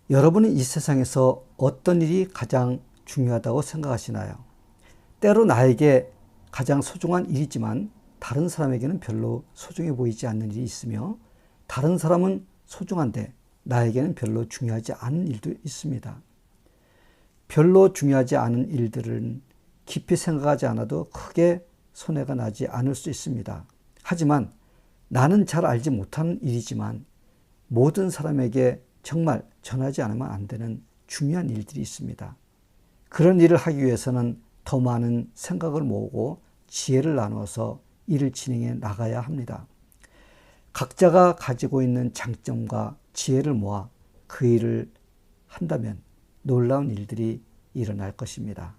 여러분은 이 세상에서 어떤 일이 가장 중요하다고 생각하시나요? 때로 나에게 가장 소중한 일이지만 다른 사람에게는 별로 소중해 보이지 않는 일이 있으며, 다른 사람은 소중한데 나에게는 별로 중요하지 않은 일도 있습니다. 별로 중요하지 않은 일들은 깊이 생각하지 않아도 크게 손해가 나지 않을 수 있습니다. 하지만 나는 잘 알지 못하는 일이지만 모든 사람에게 정말 전하지 않으면 안 되는 중요한 일들이 있습니다. 그런 일을 하기 위해서는 더 많은 생각을 모으고 지혜를 나누어서 일을 진행해 나가야 합니다. 각자가 가지고 있는 장점과 지혜를 모아 그 일을 한다면 놀라운 일들이 일어날 것입니다.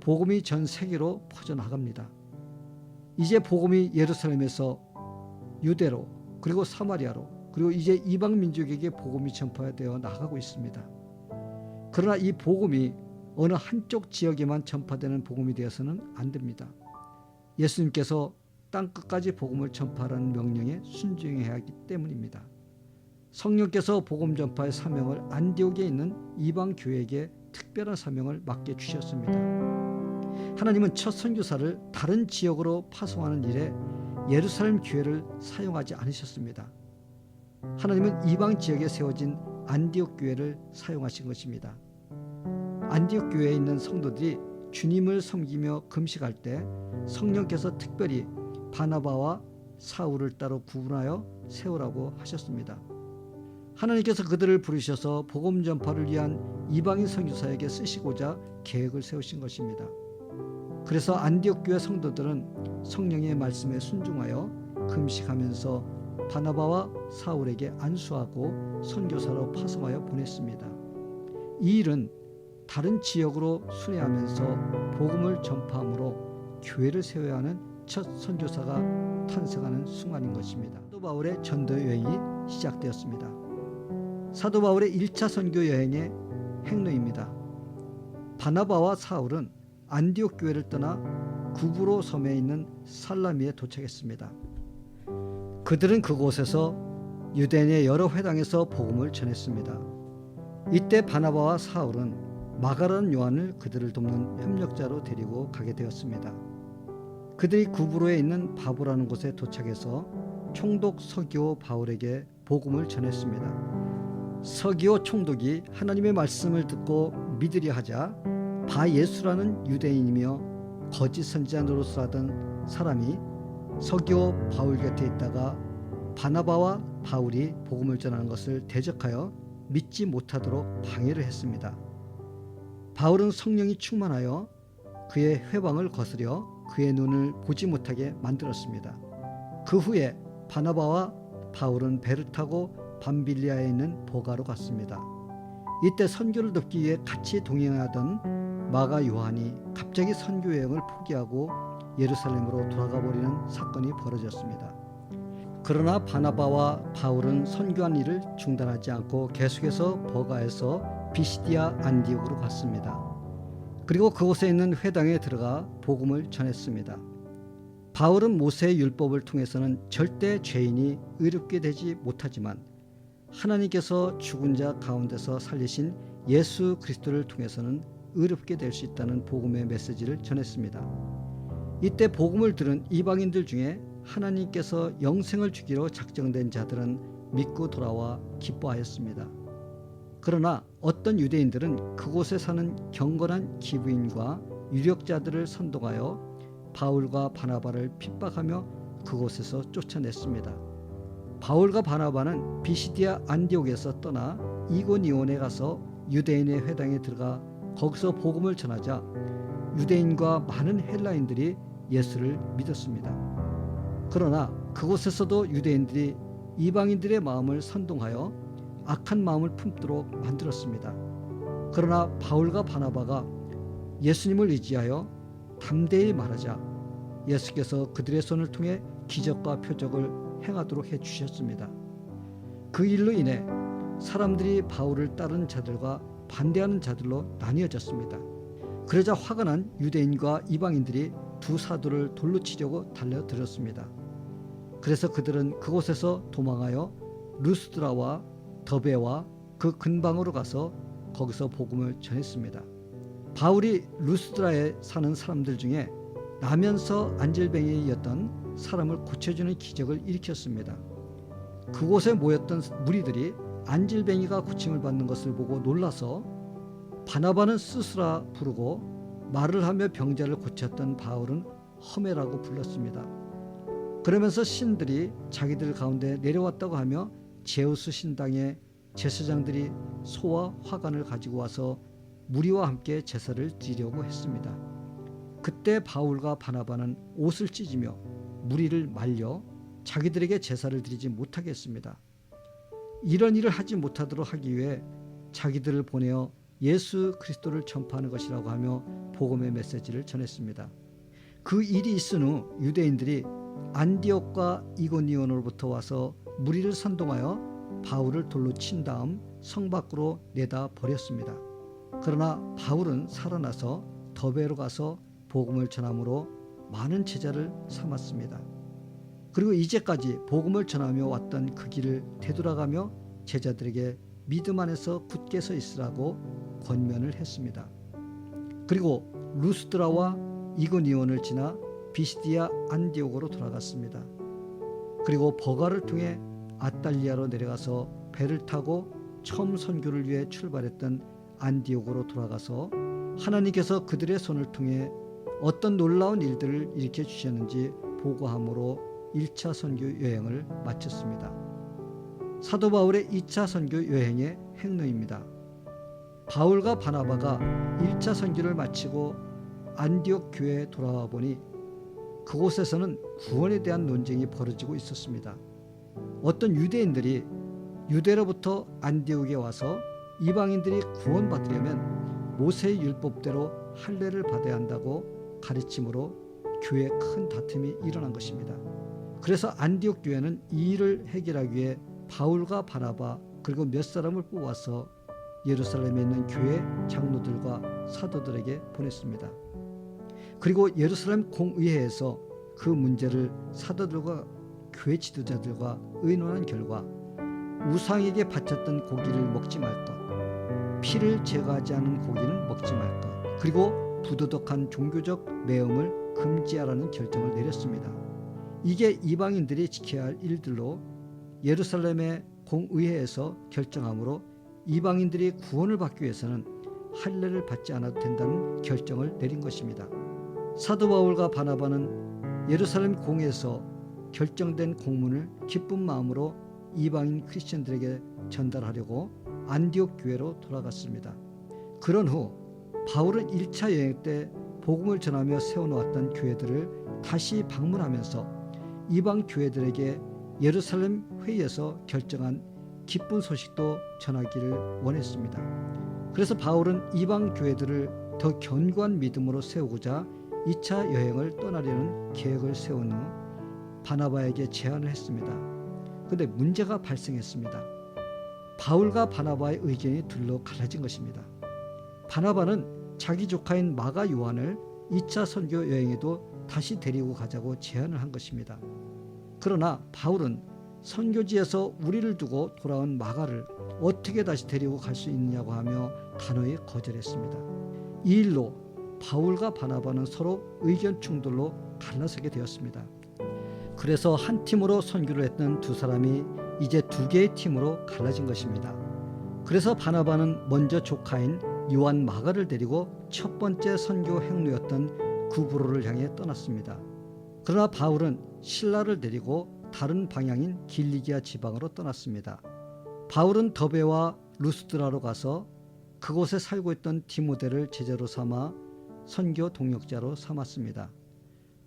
복음이 전 세계로 퍼져나갑니다. 이제 복음이 예루살렘에서 유대로, 그리고 사마리아로, 그리고 이제 이방 민족에게 복음이 전파되어 나가고 있습니다. 그러나 이 복음이 어느 한쪽 지역에만 전파되는 복음이 되어서는 안 됩니다. 예수님께서 땅끝까지 복음을 전파하라는 명령에 순종해야 하기 때문입니다. 성령께서 복음 전파의 사명을 안디옥에 있는 이방 교회에게 특별한 사명을 맡겨 주셨습니다. 하나님은 첫 선교사를 다른 지역으로 파송하는 일에 예루살렘 교회를 사용하지 않으셨습니다. 하나님은 이방 지역에 세워진 안디옥 교회를 사용하신 것입니다. 안디옥 교회에 있는 성도들이 주님을 섬기며 금식할 때 성령께서 특별히 바나바와 사울을 따로 구분하여 세우라고 하셨습니다. 하나님께서 그들을 부르셔서 복음 전파를 위한 이방인 선교사에게 쓰시고자 계획을 세우신 것입니다. 그래서 안디옥 교회 성도들은 성령의 말씀에 순종하여 금식하면서 바나바와 사울에게 안수하고 선교사로 파송하여 보냈습니다. 이 일은 다른 지역으로 순회하면서 복음을 전파함으로 교회를 세워야 하는 첫 선교사가 탄생하는 순간인 것입니다. 사도 바울의 전도 여행이 시작되었습니다. 사도 바울의 1차 선교 여행의 행로입니다. 바나바와 사울은 안디옥 교회를 떠나 구브로 섬에 있는 살라미에 도착했습니다. 그들은 그곳에서 유대인의 여러 회당에서 복음을 전했습니다. 이때 바나바와 사울은 마가라는 요한을 그들을 돕는 협력자로 데리고 가게 되었습니다. 그들이 구브로에 있는 바보라는 곳에 도착해서 총독 서기오 바울에게 복음을 전했습니다. 서기오 총독이 하나님의 말씀을 듣고 믿으려 하자 바예수라는 유대인이며 거짓 선지자 노릇을 하던 사람이 서기오 바울 곁에 있다가 바나바와 바울이 복음을 전하는 것을 대적하여 믿지 못하도록 방해를 했습니다. 바울은 성령이 충만하여 그의 회방을 거스려 그의 눈을 보지 못하게 만들었습니다. 그 후에 바나바와 바울은 배를 타고 밤빌리아에 있는 보가로 갔습니다. 이때 선교를 돕기 위해 같이 동행하던 마가 요한이 갑자기 선교 여행을 포기하고 예루살렘으로 돌아가 버리는 사건이 벌어졌습니다. 그러나 바나바와 바울은 선교한 일을 중단하지 않고 계속해서 버가에서 비시디아 안디옥으로 갔습니다. 그리고 그곳에 있는 회당에 들어가 복음을 전했습니다. 바울은 모세의 율법을 통해서는 절대 죄인이 의롭게 되지 못하지만 하나님께서 죽은 자 가운데서 살리신 예수 그리스도를 통해서는 의롭게 될 수 있다는 복음의 메시지를 전했습니다. 이때 복음을 들은 이방인들 중에 하나님께서 영생을 주기로 작정된 자들은 믿고 돌아와 기뻐하였습니다. 그러나 어떤 유대인들은 그곳에 사는 경건한 기부인과 유력자들을 선동하여 바울과 바나바를 핍박하며 그곳에서 쫓아냈습니다. 바울과 바나바는 비시디아 안디옥에서 떠나 이고니온에 가서 유대인의 회당에 들어가 거기서 복음을 전하자 유대인과 많은 헬라인들이 예수를 믿었습니다. 그러나 그곳에서도 유대인들이 이방인들의 마음을 선동하여 악한 마음을 품도록 만들었습니다. 그러나 바울과 바나바가 예수님을 의지하여 담대히 말하자 예수께서 그들의 손을 통해 기적과 표적을 행하도록 해주셨습니다. 그 일로 인해 사람들이 바울을 따르는 자들과 반대하는 자들로 나뉘어졌습니다. 그러자 화가 난 유대인과 이방인들이 두 사도를 돌로 치려고 달려들었습니다. 그래서 그들은 그곳에서 도망하여 루스드라와 더베와 그 근방으로 가서 거기서 복음을 전했습니다. 바울이 루스드라에 사는 사람들 중에 나면서 안질뱅이였던 사람을 고쳐주는 기적을 일으켰습니다. 그곳에 모였던 무리들이 안질뱅이가 고침을 받는 것을 보고 놀라서 바나바는 스스라 부르고 말을 하며 병자를 고쳤던 바울은 허메라고 불렀습니다. 그러면서 신들이 자기들 가운데 내려왔다고 하며 제우스 신당의 제사장들이 소와 화관을 가지고 와서 무리와 함께 제사를 드리려고 했습니다. 그때 바울과 바나바는 옷을 찢으며 무리를 말려 자기들에게 제사를 드리지 못하게 했습니다. 이런 일을 하지 못하도록 하기 위해 자기들을 보내어 예수 그리스도를 전파하는 것이라고 하며 복음의 메시지를 전했습니다. 그 일이 있은 후 유대인들이 안디옥과 이고니온으로부터 와서 무리를 선동하여 바울을 돌로 친 다음 성 밖으로 내다 버렸습니다. 그러나 바울은 살아나서 더베로 가서 복음을 전함으로 많은 제자를 삼았습니다. 그리고 이제까지 복음을 전하며 왔던 그 길을 되돌아가며 제자들에게 믿음 안에서 굳게 서 있으라고 권면을 했습니다. 그리고 루스드라와 이고니온을 지나 비시디아 안디옥으로 돌아갔습니다. 그리고 버가를 통해 아탈리아로 내려가서 배를 타고 처음 선교를 위해 출발했던 안디옥으로 돌아가서 하나님께서 그들의 손을 통해 어떤 놀라운 일들을 일으켜 주셨는지 보고함으로 1차 선교 여행을 마쳤습니다. 사도 바울의 2차 선교 여행의 행로입니다. 바울과 바나바가 1차 선교를 마치고 안디옥 교회에 돌아와 보니 그곳에서는 구원에 대한 논쟁이 벌어지고 있었습니다. 어떤 유대인들이 유대로부터 안디옥에 와서 이방인들이 구원받으려면 모세의 율법대로 할례를 받아야 한다고 가르침으로 교회에 큰 다툼이 일어난 것입니다. 그래서 안디옥 교회는 이 일을 해결하기 위해 바울과 바나바 그리고 몇 사람을 뽑아서 예루살렘에 있는 교회 장로들과 사도들에게 보냈습니다. 그리고 예루살렘 공의회에서 그 문제를 사도들과 교회 지도자들과 의논한 결과 우상에게 바쳤던 고기를 먹지 말 것, 피를 제거하지 않은 고기는 먹지 말 것, 그리고 부도덕한 종교적 매음을 금지하라는 결정을 내렸습니다. 이게 이방인들이 지켜야 할 일들로 예루살렘의 공의회에서 결정함으로 이방인들이 구원을 받기 위해서는 할례를 받지 않아도 된다는 결정을 내린 것입니다. 사도 바울과 바나바는 예루살렘 공회에서 결정된 공문을 기쁜 마음으로 이방인 크리스천들에게 전달하려고 안디옥 교회로 돌아갔습니다. 그런 후 바울은 1차 여행 때 복음을 전하며 세워놓았던 교회들을 다시 방문하면서 이방 교회들에게 예루살렘 회의에서 결정한 기쁜 소식도 전하기를 원했습니다. 그래서 바울은 이방 교회들을 더 견고한 믿음으로 세우고자 2차 여행을 떠나려는 계획을 세운 후 바나바에게 제안을 했습니다. 그런데 문제가 발생했습니다. 바울과 바나바의 의견이 둘로 갈라진 것입니다. 바나바는 자기 조카인 마가 요한을 2차 선교 여행에도 다시 데리고 가자고 제안을 한 것입니다. 그러나 바울은 선교지에서 우리를 두고 돌아온 마가를 어떻게 다시 데리고 갈 수 있느냐고 하며 단호히 거절했습니다. 이 일로 바울과 바나바는 서로 의견 충돌로 갈라서게 되었습니다. 그래서 한 팀으로 선교를 했던 두 사람이 이제 두 개의 팀으로 갈라진 것입니다. 그래서 바나바는 먼저 조카인 요한 마가를 데리고 첫 번째 선교 행로였던 구브로를 향해 떠났습니다. 그러나 바울은 실라를 데리고 다른 방향인 길리기아 지방으로 떠났습니다. 바울은 더베와 루스드라로 가서 그곳에 살고 있던 디모데를 제자로 삼아 선교 동역자로 삼았습니다.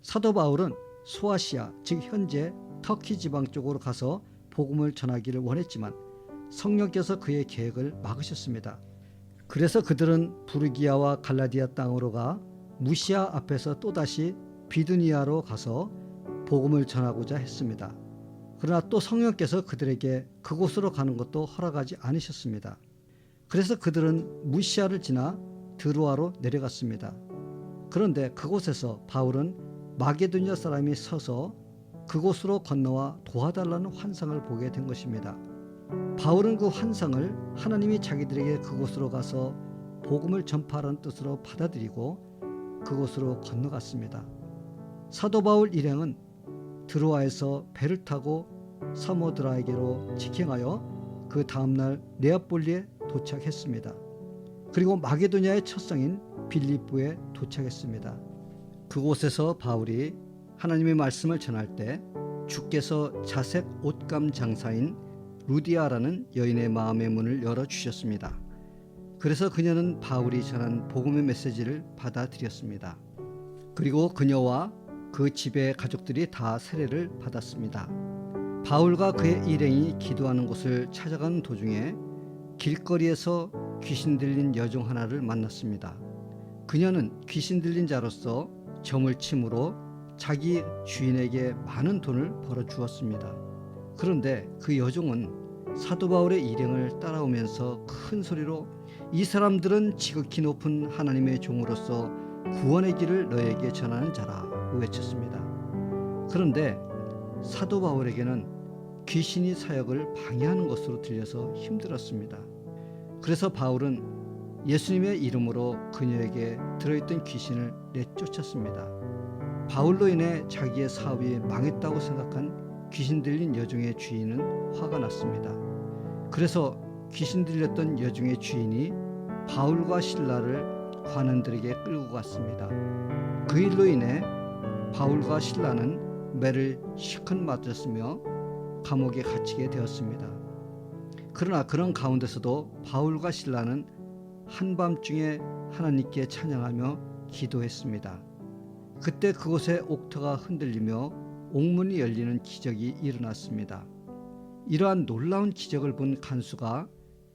사도 바울은 소아시아, 즉 현재 터키 지방 쪽으로 가서 복음을 전하기를 원했지만 성령께서 그의 계획을 막으셨습니다. 그래서 그들은 부르기아와 갈라디아 땅으로 가 무시아 앞에서 또다시 비두니아로 가서 복음을 전하고자 했습니다. 그러나 또 성령께서 그들에게 그곳으로 가는 것도 허락하지 않으셨습니다. 그래서 그들은 무시아를 지나 드로아로 내려갔습니다. 그런데 그곳에서 바울은 마게도니아 사람이 서서 그곳으로 건너와 도와달라는 환상을 보게 된 것입니다. 바울은 그 환상을 하나님이 자기들에게 그곳으로 가서 복음을 전파하라는 뜻으로 받아들이고 그곳으로 건너갔습니다. 사도 바울 일행은 드로아에서 배를 타고 사모드라에게로 직행하여 그 다음날 네아폴리에 도착했습니다. 그리고 마게도냐의 첫 성인 빌립보에 도착했습니다. 그곳에서 바울이 하나님의 말씀을 전할 때 주께서 자색 옷감 장사인 루디아라는 여인의 마음의 문을 열어주셨습니다. 그래서 그녀는 바울이 전한 복음의 메시지를 받아들였습니다. 그리고 그녀와 그 집의 가족들이 다 세례를 받았습니다. 바울과 그의 일행이 기도하는 곳을 찾아가는 도중에 길거리에서 귀신 들린 여종 하나를 만났습니다. 그녀는 귀신 들린 자로서 점을 침으로 자기 주인에게 많은 돈을 벌어주었습니다. 그런데 그 여종은 사도 바울의 일행을 따라오면서 큰 소리로 이 사람들은 지극히 높은 하나님의 종으로서 구원의 길을 너에게 전하는 자라 외쳤습니다. 그런데 사도 바울에게는 귀신이 사역을 방해하는 것으로 들려서 힘들었습니다. 그래서 바울은 예수님의 이름으로 그녀에게 들어있던 귀신을 내쫓았습니다. 바울로 인해 자기의 사업이 망했다고 생각한 귀신 들린 여종의 주인은 화가 났습니다. 그래서 귀신 들렸던 여종의 주인이 바울과 실라를 관원들에게 끌고 갔습니다. 그 일로 인해 바울과 실라는 매를 실컷 맞았으며 감옥에 갇히게 되었습니다. 그러나 그런 가운데서도 바울과 실라는 한밤중에 하나님께 찬양하며 기도했습니다. 그때 그곳의 옥터가 흔들리며 옥문이 열리는 기적이 일어났습니다. 이러한 놀라운 기적을 본 간수가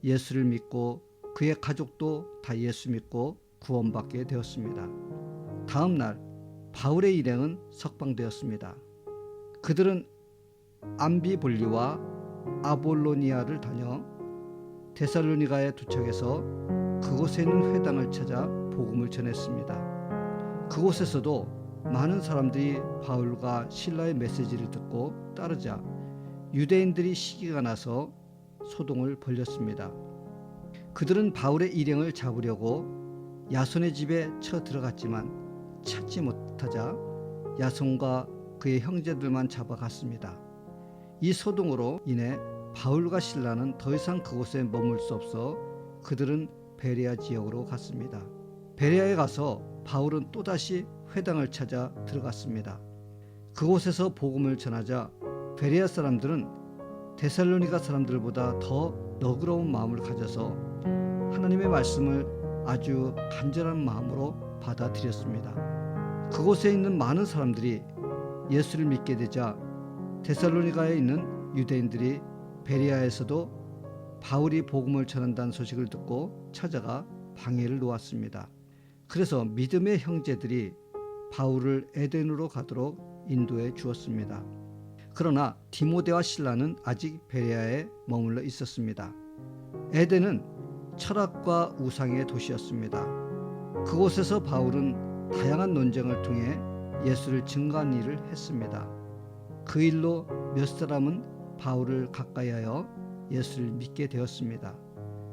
예수를 믿고 그의 가족도 다 예수 믿고 구원받게 되었습니다. 다음 날 바울의 일행은 석방되었습니다. 그들은 암비볼리와 아볼로니아를 다녀 데살로니가에 도착해서 그곳에 있는 회당을 찾아 복음을 전했습니다. 그곳에서도 많은 사람들이 바울과 실라의 메시지를 듣고 따르자 유대인들이 시기가 나서 소동을 벌였습니다. 그들은 바울의 일행을 잡으려고 야손의 집에 쳐 들어갔지만 찾지 못하자 야손과 그의 형제들만 잡아갔습니다. 이 소동으로 인해 바울과 실라는 더 이상 그곳에 머물 수 없어 그들은 베레아 지역으로 갔습니다. 베레아에 가서 바울은 또다시 회당을 찾아 들어갔습니다. 그곳에서 복음을 전하자 베레아 사람들은 데살로니가 사람들보다 더 너그러운 마음을 가져서 하나님의 말씀을 아주 간절한 마음으로 받아들였습니다. 그곳에 있는 많은 사람들이 예수를 믿게 되자 데살로니가에 있는 유대인들이 베레아에서도 바울이 복음을 전한다는 소식을 듣고 찾아가 방해를 놓았습니다. 그래서 믿음의 형제들이 바울을 에덴으로 가도록 인도해 주었습니다. 그러나 디모데와 실라는 아직 베레아에 머물러 있었습니다. 에덴은 철학과 우상의 도시였습니다. 그곳에서 바울은 다양한 논쟁을 통해 예수를 증거한 일을 했습니다. 그 일로 몇 사람은 바울을 가까이하여 예수를 믿게 되었습니다.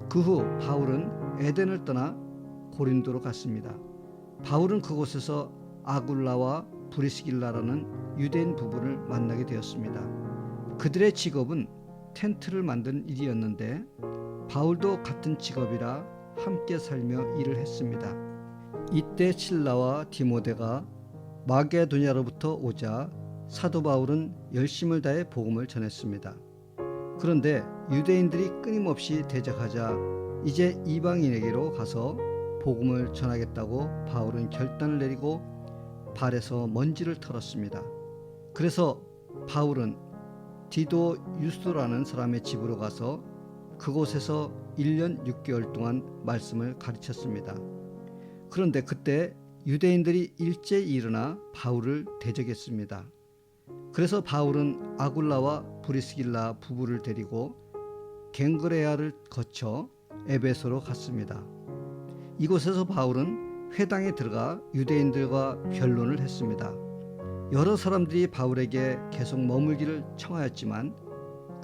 그 후 바울은 에덴을 떠나 고린도로 갔습니다. 바울은 그곳에서 아굴라와 브리스길라라는 유대인 부부를 만나게 되었습니다. 그들의 직업은 텐트를 만드는 일이었는데 바울도 같은 직업이라 함께 살며 일을 했습니다. 이때 실라와 디모데가 마게도냐로부터 오자 사도 바울은 열심을 다해 복음을 전했습니다. 그런데 유대인들이 끊임없이 대적하자 이제 이방인에게로 가서 복음을 전하겠다고 바울은 결단을 내리고 발에서 먼지를 털었습니다. 그래서 바울은 디도 유스도라는 사람의 집으로 가서 그곳에서 1년 6개월 동안 말씀을 가르쳤습니다. 그런데 그때 유대인들이 일제히 일어나 바울을 대적했습니다. 그래서 바울은 아굴라와 브리스길라 부부를 데리고 갱그레아를 거쳐 에베소로 갔습니다. 이곳에서 바울은 회당에 들어가 유대인들과 변론을 했습니다. 여러 사람들이 바울에게 계속 머물기를 청하였지만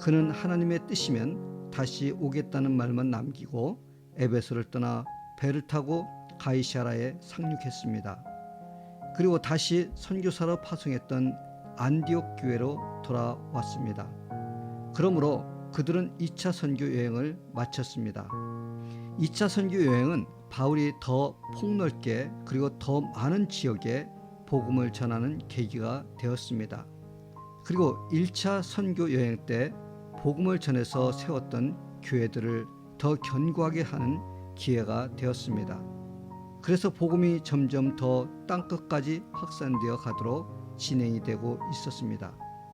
그는 하나님의 뜻이면 다시 오겠다는 말만 남기고 에베소를 떠나 배를 타고 가이사랴에 상륙했습니다. 그리고 다시 선교사로 파송했던 안디옥 교회로 돌아왔습니다. 그러므로 그들은 2차 선교 여행을 마쳤습니다. 2차 선교 여행은 바울이 더 폭넓게 그리고 더 많은 지역에 복음을 전하는 계기가 되었습니다. 그리고 1차 선교 여행 때 복음을 전해서 세웠던 교회들을 더 견고하게 하는 기회가 되었습니다. 그래서 복음이 점점 더 땅끝까지 확산되어 가도록 진행이 되고 있었습니다.